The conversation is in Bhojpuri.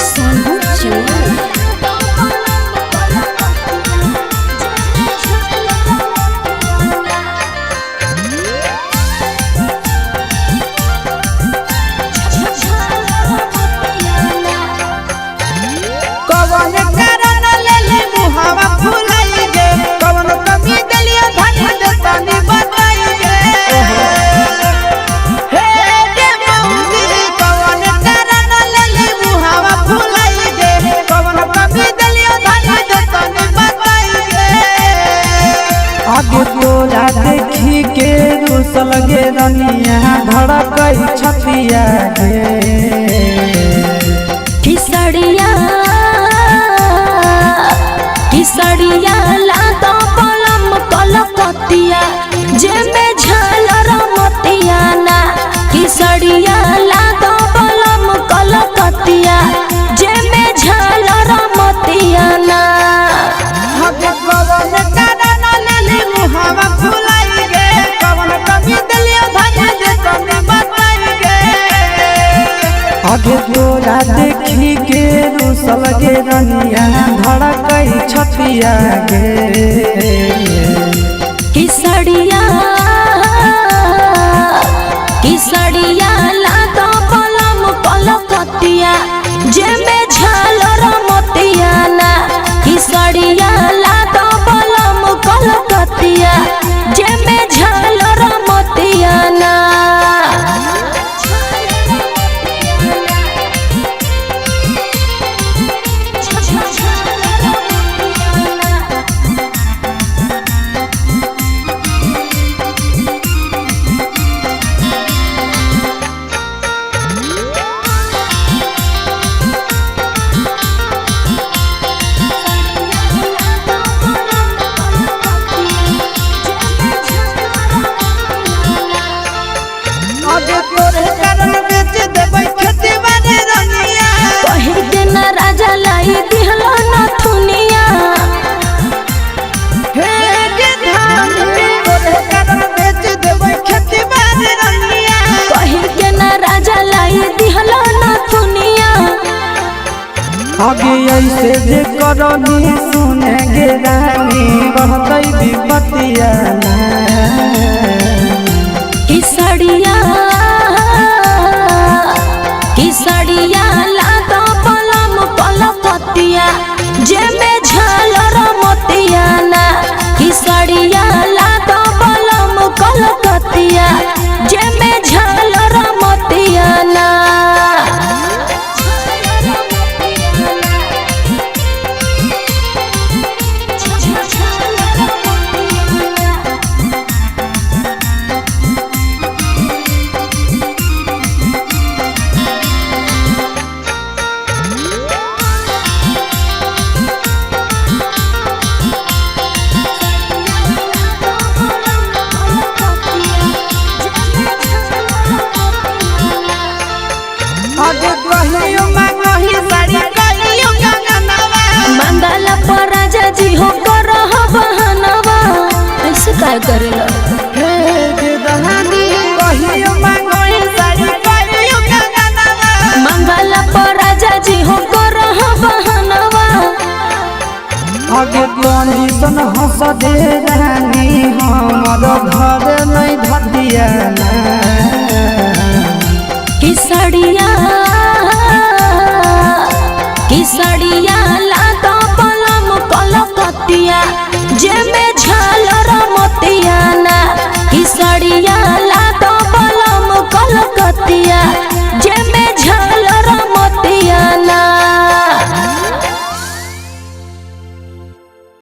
सोनू चौहान। तोरा देखी के रूस लगे रनिया धड़कई छतिया गे किसड़िया किसड़िया लातो पलम कलकतिया जे में झालर मोतिया ना किसड़िया लातो पलम कलकतिया जे में झालर मोतिया ना आगे तोरा देखी के रूस लगे रनिया धड़कई छतिया गे किसड़िया किसड़िया लातो पलम कलकतिया जे में झालर मोतिया ना किसड़िया लातो पलम कलकतिया जे में झालर मोतिया ना राजा लाई दिहलो न थुनिया कही के न राजा लाई दिहलो न थुनिया आगे ऐसे जे करनी सुने गे रानी रहतई विपतिया किसड़िया किसड़िया लातो पलम कलकतिया जे में झालर मोतिया ना किसड़िया लातो पलम कलकतिया जे में झालर मोतिया ना मंगल पर राजा जी हो कर बहनवा ऐसे काय करेला मंगल पर राजा जी हो कर बहनवा आगे कंडीशन हंस दे रानी हमर घर नहीं धदिया किसड़िया